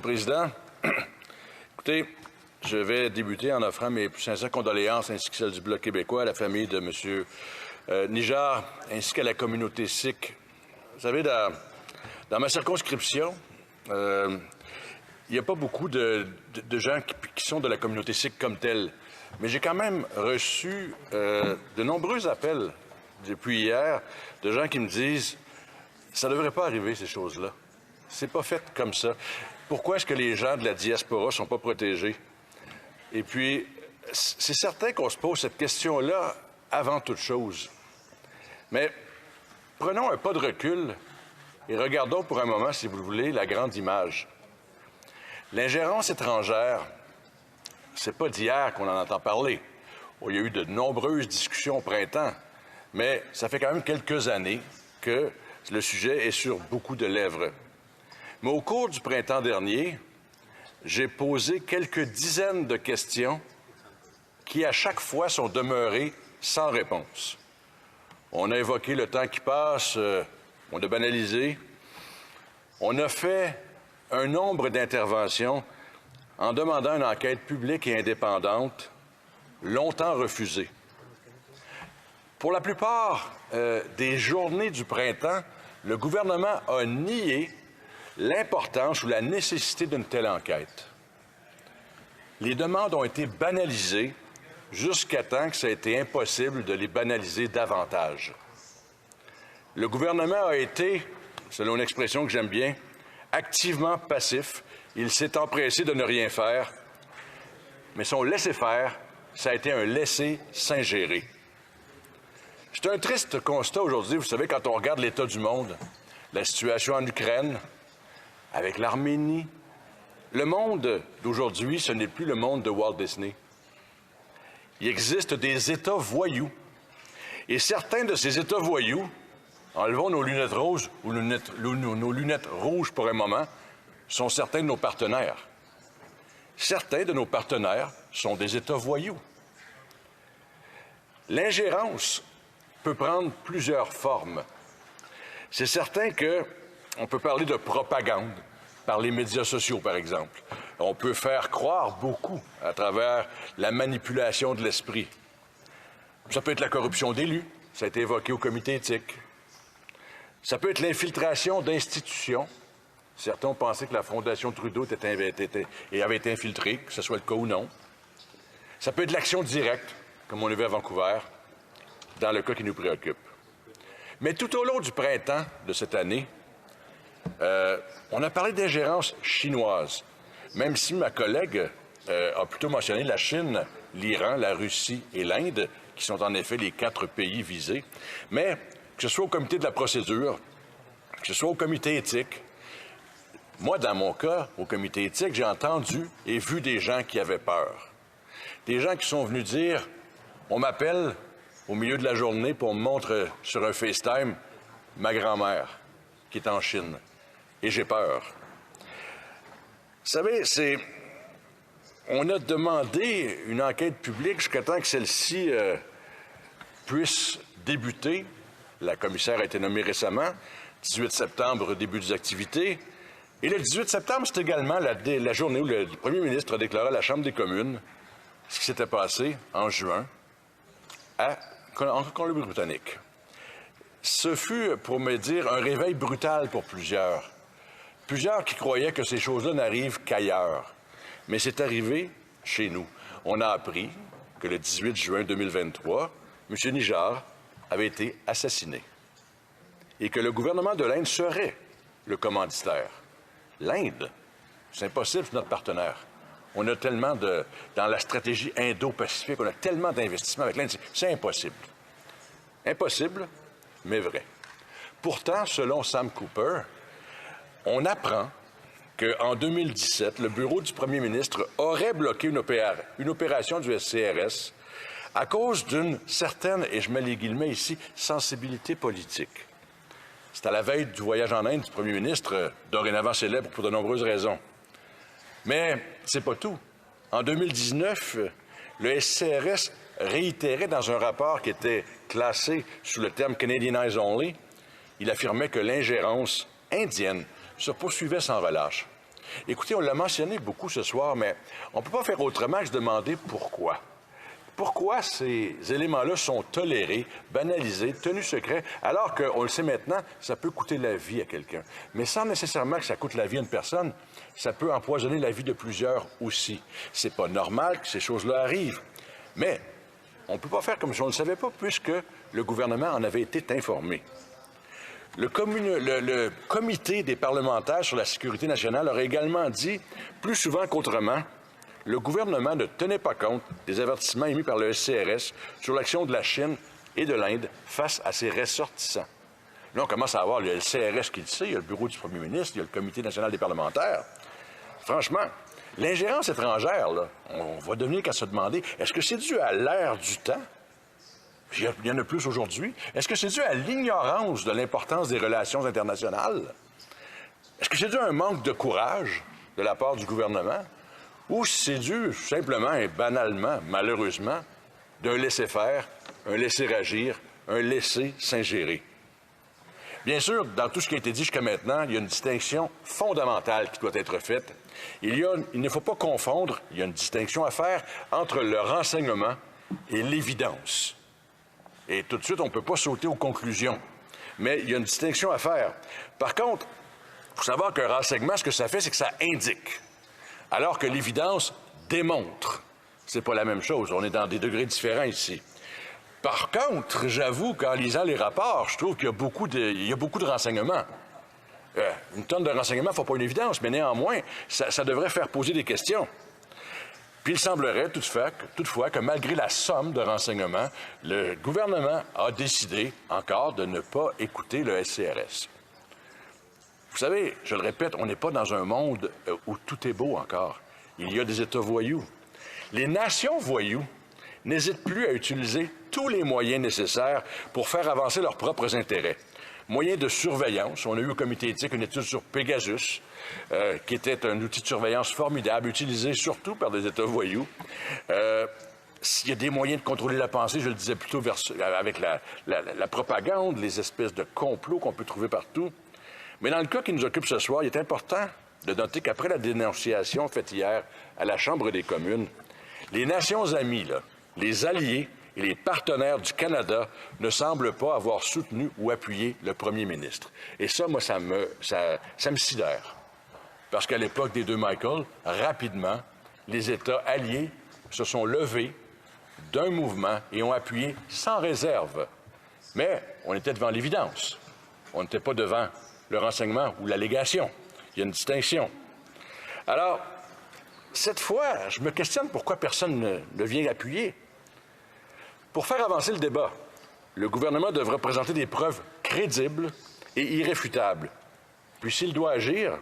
Président. Écoutez, je vais débuter en offrant mes plus sincères condoléances ainsi que celles du Bloc québécois à la famille de M. Nijjar ainsi qu'à la communauté sikh. Vous savez, dans ma circonscription, il n'y a pas beaucoup de gens qui sont de la communauté sikh comme telle. Mais j'ai quand même reçu de nombreux appels depuis hier de gens qui me disent « ça ne devrait pas arriver, ces choses-là. C'est pas fait comme ça. Pourquoi est-ce que les gens de la diaspora ne sont pas protégés? » Et puis, c'est certain qu'on se pose cette question-là avant toute chose. Mais prenons un pas de recul et regardons pour un moment, si vous le voulez, la grande image. L'ingérence étrangère, c'est pas d'hier qu'on en entend parler. Il y a eu de nombreuses discussions au printemps, mais ça fait quand même quelques années que le sujet est sur beaucoup de lèvres. Mais au cours du printemps dernier, j'ai posé quelques dizaines de questions qui, à chaque fois, sont demeurées sans réponse. On a évoqué le temps qui passe, on a banalisé. On a fait un nombre d'interventions en demandant une enquête publique et indépendante, longtemps refusée. Pour la plupart des journées du printemps, le gouvernement a nié l'importance ou la nécessité d'une telle enquête. Les demandes ont été banalisées jusqu'à temps que ça a été impossible de les banaliser davantage. Le gouvernement a été, selon une expression que j'aime bien, activement passif. Il s'est empressé de ne rien faire, mais son laisser-faire, ça a été un laisser s'ingérer. C'est un triste constat aujourd'hui, vous savez, quand on regarde l'état du monde, la situation en Ukraine, avec l'Arménie. Le monde d'aujourd'hui, ce n'est plus le monde de Walt Disney. Il existe des États voyous. Et certains de ces États voyous, enlevons nos lunettes roses ou nos lunettes rouges pour un moment, sont certains de nos partenaires. Certains de nos partenaires sont des États voyous. L'ingérence peut prendre plusieurs formes. C'est certain qu'on peut parler de propagande par les médias sociaux, par exemple. On peut faire croire beaucoup à travers la manipulation de l'esprit. Ça peut être la corruption d'élus, ça a été évoqué au comité éthique. Ça peut être l'infiltration d'institutions. Certains ont pensé que la Fondation Trudeau avait été infiltrée, que ce soit le cas ou non. Ça peut être l'action directe, comme on l'a vu à Vancouver, dans le cas qui nous préoccupe. Mais tout au long du printemps de cette année, on a parlé d'ingérence chinoise, même si ma collègue a plutôt mentionné la Chine, l'Iran, la Russie et l'Inde, qui sont en effet les 4 pays visés. Mais que ce soit au comité de la procédure, que ce soit au comité éthique, moi, dans mon cas, au comité éthique, j'ai entendu et vu des gens qui avaient peur. Des gens qui sont venus dire, on m'appelle au milieu de la journée pour me montrer sur un FaceTime ma grand-mère qui est en Chine. Et j'ai peur. Vous savez, on a demandé une enquête publique jusqu'à temps que celle-ci puisse débuter. La commissaire a été nommée récemment, 18 septembre, début des activités. Et le 18 septembre, c'est également la journée où le premier ministre a déclaré à la Chambre des communes ce qui s'était passé en juin en Colombie-Britannique. Ce fut, pour me dire, un réveil brutal pour plusieurs. Plusieurs qui croyaient que ces choses-là n'arrivent qu'ailleurs. Mais c'est arrivé chez nous. On a appris que le 18 juin 2023, M. Nijjar avait été assassiné et que le gouvernement de l'Inde serait le commanditaire. L'Inde, c'est impossible, c'est notre partenaire. On a tellement dans la stratégie Indo-Pacifique, on a tellement d'investissements avec l'Inde, c'est impossible. Impossible, mais vrai. Pourtant, selon Sam Cooper, on apprend qu'en 2017, le bureau du premier ministre aurait bloqué une opération du SCRS à cause d'une certaine, et je mets les guillemets ici, sensibilité politique. C'est à la veille du voyage en Inde du premier ministre, dorénavant célèbre pour de nombreuses raisons. Mais c'est pas tout. En 2019, le SCRS réitérait dans un rapport qui était classé sous le terme « Canadian Eyes Only », il affirmait que l'ingérence indienne se poursuivait sans relâche. Écoutez, on l'a mentionné beaucoup ce soir, mais on ne peut pas faire autrement que se demander pourquoi. Pourquoi ces éléments-là sont tolérés, banalisés, tenus secrets, alors qu'on le sait maintenant, ça peut coûter la vie à quelqu'un. Mais sans nécessairement que ça coûte la vie à une personne, ça peut empoisonner la vie de plusieurs aussi. C'est pas normal que ces choses-là arrivent. Mais on ne peut pas faire comme si on ne le savait pas, puisque le gouvernement en avait été informé. Le comité des parlementaires sur la sécurité nationale aurait également dit, plus souvent qu'autrement, le gouvernement ne tenait pas compte des avertissements émis par le SCRS sur l'action de la Chine et de l'Inde face à ses ressortissants. Là, on commence à avoir le SCRS qui le sait, il y a le bureau du premier ministre, il y a le comité national des parlementaires. Franchement, l'ingérence étrangère, là, on va devenir qu'à se demander, est-ce que c'est dû à l'ère du temps? Il y en a plus aujourd'hui. Est-ce que c'est dû à l'ignorance de l'importance des relations internationales? Est-ce que c'est dû à un manque de courage de la part du gouvernement? Ou c'est dû simplement et banalement, malheureusement, d'un laisser-faire, un laisser-agir, un laisser s'ingérer? Bien sûr, dans tout ce qui a été dit jusqu'à maintenant, il y a une distinction fondamentale qui doit être faite. Il ne faut pas confondre, il y a une distinction à faire entre le renseignement et l'évidence. Et tout de suite, on ne peut pas sauter aux conclusions. Mais il y a une distinction à faire. Par contre, il faut savoir qu'un renseignement, ce que ça fait, c'est que ça indique. Alors que l'évidence démontre. C'est pas la même chose. On est dans des degrés différents ici. Par contre, j'avoue qu'en lisant les rapports, je trouve qu'il y a beaucoup de renseignements. Une tonne de renseignements ne faut pas une évidence, mais néanmoins, ça devrait faire poser des questions. Puis il semblerait toutefois que malgré la somme de renseignements, le gouvernement a décidé encore de ne pas écouter le SCRS. Vous savez, je le répète, on n'est pas dans un monde où tout est beau encore. Il y a des États voyous. Les nations voyous n'hésitent plus à utiliser tous les moyens nécessaires pour faire avancer leurs propres intérêts. Moyens de surveillance. On a eu au comité éthique une étude sur Pegasus, qui était un outil de surveillance formidable, utilisé surtout par des États voyous. S'il y a des moyens de contrôler la pensée, je le disais plutôt avec la propagande, les espèces de complots qu'on peut trouver partout. Mais dans le cas qui nous occupe ce soir, il est important de noter qu'après la dénonciation faite hier à la Chambre des communes, les nations amies, les alliés et les partenaires du Canada ne semblent pas avoir soutenu ou appuyé le premier ministre. Et ça, moi, ça me sidère. Parce qu'à l'époque des deux Michael, rapidement, les États alliés se sont levés d'un mouvement et ont appuyé sans réserve. Mais on était devant l'évidence. On n'était pas devant le renseignement ou l'allégation. Il y a une distinction. Alors, cette fois, je me questionne pourquoi personne ne vient appuyer. Pour faire avancer le débat, le gouvernement devra présenter des preuves crédibles et irréfutables. Puis s'il doit agir,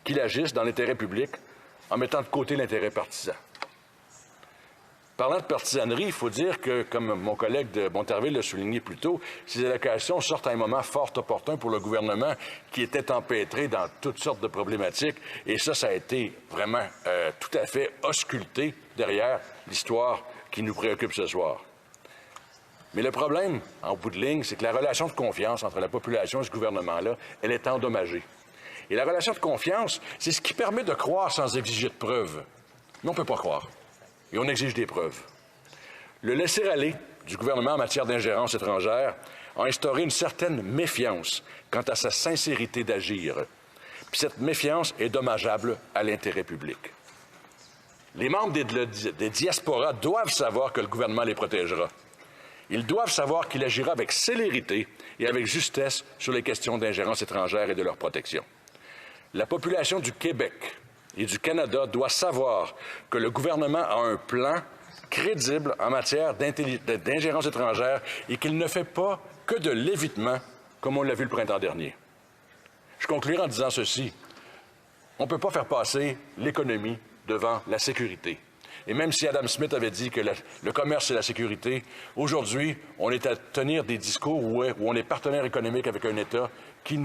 qu'il agisse dans l'intérêt public en mettant de côté l'intérêt partisan. Parlant de partisanerie, il faut dire que, comme mon collègue de Monterville l'a souligné plus tôt, ces allocations sortent à un moment fort opportun pour le gouvernement qui était empêtré dans toutes sortes de problématiques. Et ça a été vraiment tout à fait ausculté derrière l'histoire qui nous préoccupe ce soir. Mais le problème, en bout de ligne, c'est que la relation de confiance entre la population et ce gouvernement-là, elle est endommagée. Et la relation de confiance, c'est ce qui permet de croire sans exiger de preuves. Mais on ne peut pas croire. Et on exige des preuves. Le laisser-aller du gouvernement en matière d'ingérence étrangère a instauré une certaine méfiance quant à sa sincérité d'agir. Puis cette méfiance est dommageable à l'intérêt public. Les membres des diasporas doivent savoir que le gouvernement les protégera. Ils doivent savoir qu'il agira avec célérité et avec justesse sur les questions d'ingérence étrangère et de leur protection. La population du Québec et du Canada doit savoir que le gouvernement a un plan crédible en matière d'ingérence étrangère et qu'il ne fait pas que de l'évitement, comme on l'a vu le printemps dernier. Je conclurai en disant ceci. On ne peut pas faire passer l'économie devant la sécurité. Et même si Adam Smith avait dit que le commerce, c'est la sécurité, aujourd'hui, on est à tenir des discours où on est partenaire économique avec un État qui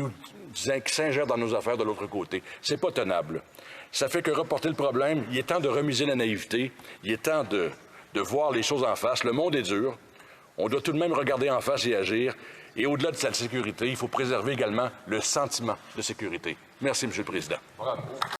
s'ingère dans nos affaires de l'autre côté. C'est pas tenable. Ça fait que reporter le problème, il est temps de remiser la naïveté, il est temps de voir les choses en face. Le monde est dur. On doit tout de même regarder en face et agir. Et au-delà de cette sécurité, il faut préserver également le sentiment de sécurité. Merci, M. le Président. Bravo.